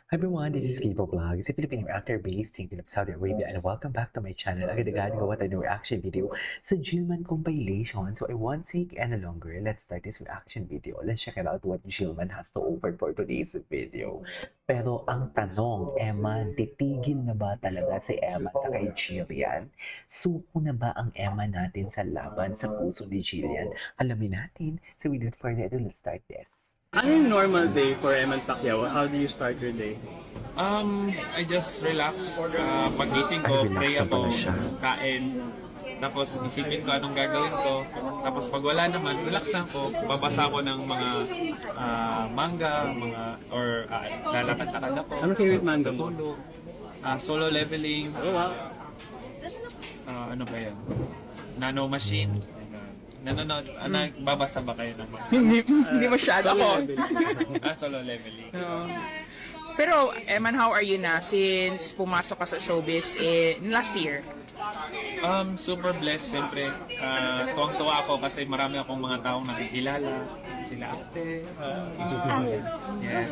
Hi everyone, this is Kibo Vlogs, a Filipino actor based in Saudi Arabia, and welcome back to my channel. Agad-agad gawa tayo ng reaction video sa Jillman compilation. So I won't take any longer. Let's start this reaction video. Let's check it out what Jillman has to offer for today's video. Pero ang tanong, Eman, titigil na ba talaga si Eman sa kay Jillian? Suko na ba ang Eman natin sa laban sa puso ni Jillian? Alamin natin. So without further ado, let's start this. Ano yung normal day for Eman Pacquiao? How do you start your day? I just relax. Pagising Ay, ko, relax pray na ako, pala siya. kain. Tapos isipin ko anong gagawin ko. Tapos pag wala naman, relax lang ko. Babasa ko ng mga manga, or lalakad-lakad ako. Ano favorite manga mo? Tutulog. Solo leveling. Oh, wow. Ano ba yan? Nano Machine. Nanonood. Babasa ba kayo ng mga? Hindi masyado ako. Solo leveling. Pero, Eman, how are you na since pumasok ka sa showbiz last year? Super blessed, siyempre. Tuwang-tuwa ako kasi marami akong mga taong nakikilala. Sila ate. Yes.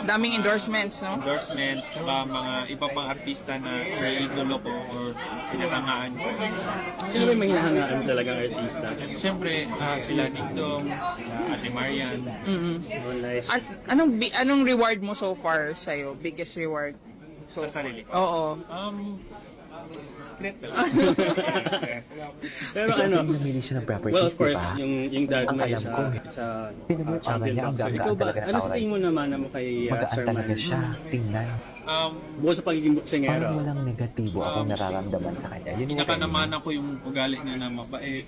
Daming endorsements, no? Endorsement, tsaka mga iba pang artista na naiidolo ko or sinatangaan ko. Sino ba yung mga hinahangaan talagang artista? Siyempre, sila Dingdong, sila Ate Marian. Oh, nice. Anong reward mo so far sa'yo? Biggest reward? Sa sarili ko. Oo. Secret lang. Yes. Pero ano, Namili siya ng properties, well of course, diba? yung dad Ang mo alam isa, ko, isa pinag-usapan champion niya, ang boxer. ganda Ikaw ba, talaga ng ano sa tao, tingin mo naman kay Magaan Sir talaga Man? siya. Tingnan. Bukod sa pagiging boksingero. Parang walang negatibo akong nararamdaman sa kanya. Yun yung Pinaka naman ako yung ugali niya na mabait,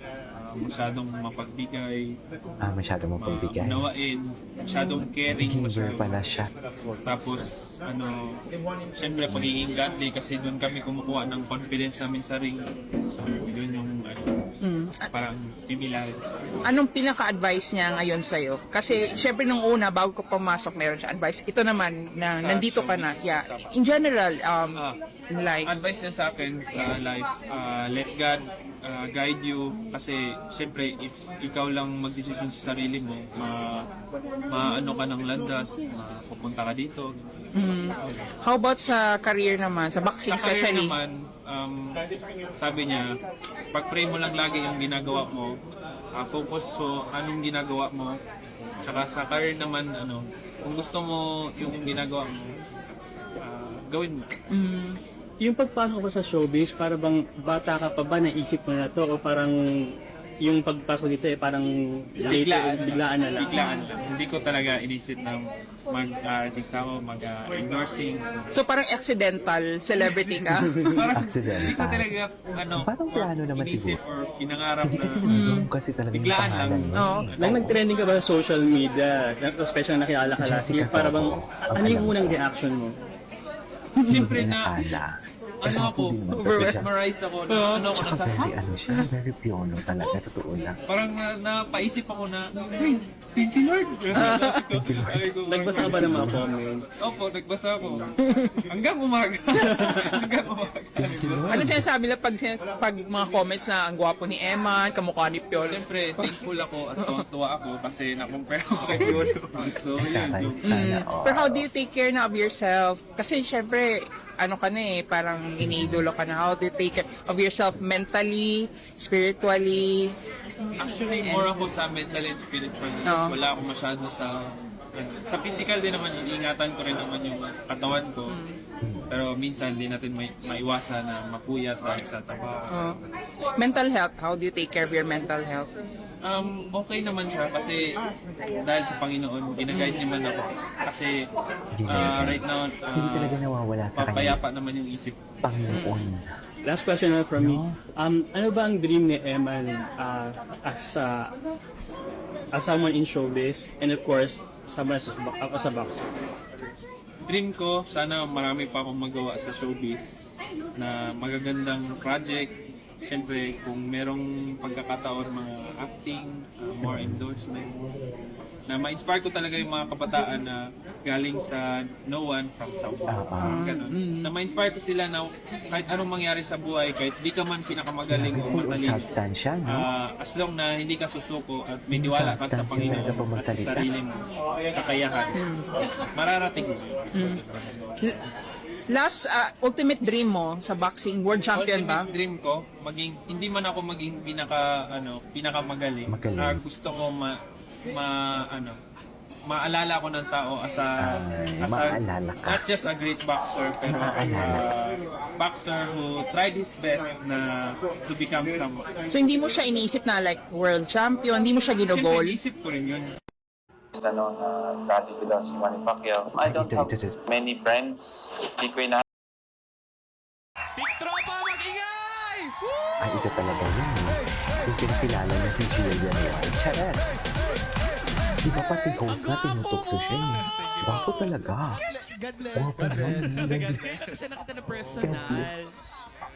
masyadong mapagbigay, masyado mong pagbigay. unawain, masyadong caring, Giver masyadong pala siya. tapos siyempre pagiging godly kasi doon kami kumukuha ng confidence namin sa ring. So yun yung parang similar. Anong pinaka-advice niya ngayon sa'yo? Kasi, syempre, nung una, bago ko pumasok, meron siya advice. Ito naman, na Sa nandito ka na. showbiz. Yeah. In general, in life. Advice niya sa akin sa life, let God guide you kasi siyempre if ikaw lang magdesisyon sa sarili mo, maano ka ng landas, mapupunta ka dito. How about sa career naman? Sa boxing, Sa career especially? naman, sabi niya, pag-pray mo lang lagi yung ginagawa mo, focus so anong ginagawa mo, tsaka sa career naman, kung gusto mo yung ginagawa mo, gawin mo. Yung pagpasok ko sa showbiz, para bang bata ka pa ba, naisip mo na to? O parang yung pagpasok dito parang biglaan na lang? Biglaan lang. Hindi ko talaga inisip na mag-artista ako, mag-endorsing. So, parang accidental celebrity ka? Parang Accidental. hindi ko talaga, Parang plano naman inisip siguro. or pinangarap Hindi na. kasi nandun kasi talaga yung Biglaan pangalan lang. mo. Oo. Nang nag-trending ka ba sa social media, especially nakilala ka last year, Jessica para bang, Soho. ano yung unang reaction mo? Siyempre Hindi na, nakala. ako, Hindi naman kasi siya. mesmerized ako na, ako Tsaka nasa, very siya, very piono talaga, totoo lang. parang napaisip ako na, hey, thank you Lord. Sabi ko, Nagbasa ka ba ng mga comments? Opo, nagbasa ako. Hanggang umaga. Hanggang umaga. Ano sinasabi nila pag mga comments na ang gwapo ni Eman, kamukha ni Piolo? Siyempre, thankful ako at tuwa ako kasi na-compare ako kay Piolo. So, yun. Tatay sana, Pero how do you take care na of yourself? Kasi syempre, ano ka na parang iniidolo ka na. How do you take care of yourself mentally, spiritually? Actually, more ako sa mental and spiritual. Oo. Wala ako masyado sa physical din naman, iniingatan ko rin naman yung katawan ko. Pero minsan, hindi natin maiwasan na mapuyat dahil sa trabaho. Mental health, how do you take care of your mental health? Okay naman siya kasi dahil sa Panginoon, ginaguide naman ako. Kasi right now, Hindi talaga nawawala sa kanya. papayapa naman yung isip. Panginoon. Last question na from me. Ano ba ang dream ni Eman as someone in showbiz and of course, someone as a boxer? Dream ko, sana marami pa akong magawa sa showbiz na magagandang project, syempre, kung merong pagkakataon mga acting, more endorsement, na ma-inspire ko talaga yung mga kabataan na galing sa no one from someone. Ganun. Na ma-inspire ko sila na kahit anong mangyari sa buhay, kahit di ka man pinakamagaling o matalino, Substansya, no? as long na hindi ka susuko at may niwala ka sa Substansya, Panginoon talaga po at sa magsalita. sarili mo kakayahan, mararating mo. Last ultimate dream mo sa boxing, world champion ba? Ultimate dream ko, hindi man ako maging pinakamagaling. Magaling. Gusto ko maalala ko ng tao maalala ka. not just a great boxer, pero as a boxer who tried his best na to become someone. So hindi mo siya iniisip na like world champion, hindi mo siya Siyempre, ginogol? isip ko rin yun. Tanong na dati ko daw si Manny Pacquiao. I don't have many friends. Hindi ko ina Ay, ito talaga yun. Yung pinakilala niya si Jillian White. Chares! Di ba pati host nga tinutokso siya eh. Wapo talaga. God bless. Wapo naman. Siya nakita na personal.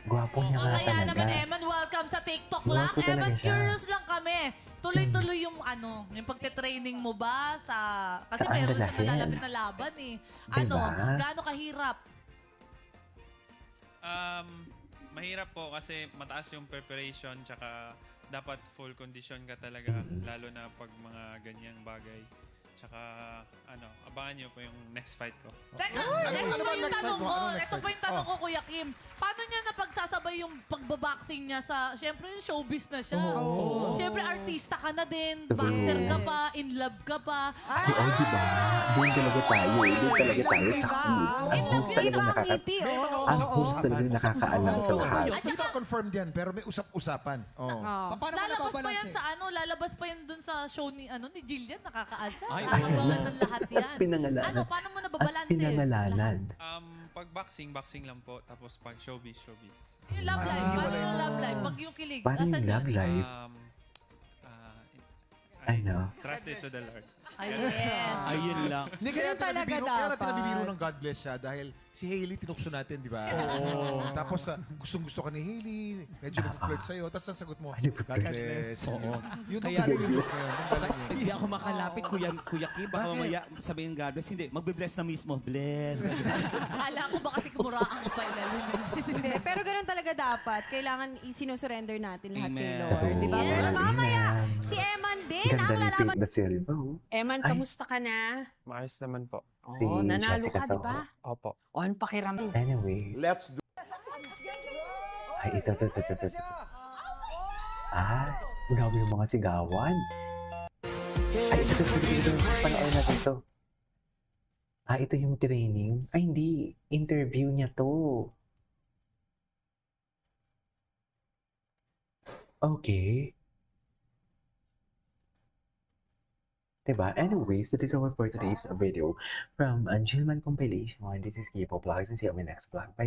Gwapo niya nga Kaya naman, talaga. Eman, welcome sa TikTok Gwapo lang. talaga Eman, siya. curious lang kami. Tuloy-tuloy yung yung pagte-training mo ba sa... Kasi Saan meron siya lalaki? nalalapit na laban eh. Diba? Gaano kahirap? Mahirap po kasi mataas yung preparation tsaka dapat full condition ka talaga lalo na pag mga ganyang bagay. Tsaka abangan nyo po yung next fight ko. Teka, ito ano pa ba yung next tanong fight mo? mo. Ano next Ito pa fight? yung tanong ko, Kuya Kim. Paano niya napagsasabay yung pagbaboxing niya sa... Siyempre, showbiz na siya. Siyempre, artista ka na din. Boxer ka pa. In love ka pa. Ay, diba? Doon talaga tayo. Doon talaga tayo sa host. Ang host talaga ang host talaga nakakaalam sa lahat. Hindi pa confirmed yan, pero may usap-usapan. Oh. Lalabas pa yan sa lalabas pa yan dun sa show ni Jillian, nakakaasa. Ay, Nakakabangan ng lahat yan. Pinangalanan. Paano mo At nababalanse? pinangalanan. Pag boxing lang po. Tapos pag showbiz. Yung love life, paano yung love life? Pag yung kilig, Paano yung asan love yun? life? Ano? Trust it to the Lord. Ay, yes. Ayun lang. Hindi kaya natin nabibiro ng God bless siya dahil si Hailey tinukso natin, di ba? Oo. Tapos gustong-gusto ka ni Hailey, medyo nag-flirt sa'yo, tapos ang sagot mo, Ano ba God bless. Oo. Yun ang Kaya- galing yung joke na yun. Ang galing yun. Hindi ako makalapit, Kuya Kim. Baka mamaya sabihin God bless. Hindi, magbe-bless na mismo. Bless. Akala ko ba kasi kumuraan ko pa ilalim. Hindi, pero ganun talaga dapat. Kailangan isinusurrender natin lahat kay Amen. Lord. Di ba? Yes. Pero mamaya, Amen. si Eman din Ganda ang ni lalaman. Pink da Silva. Oh. Eman, Ay. kamusta ka na? Maayos naman po. Si Oo, nanalo Jessica ka, di Soho. ba? Opo. O, anong pakiramdam? Anyway. Let's do Ay, ito. Ah, grabe yung mga sigawan. Ay, ito. Panoorin natin ito. Ah, ito yung training. Ay, hindi. Interview niya to. Okay. Diba? Anyways, that is all for today's video from Angelman Compilation. This is K-Pop Vlogs and see you on my next vlog. Bye!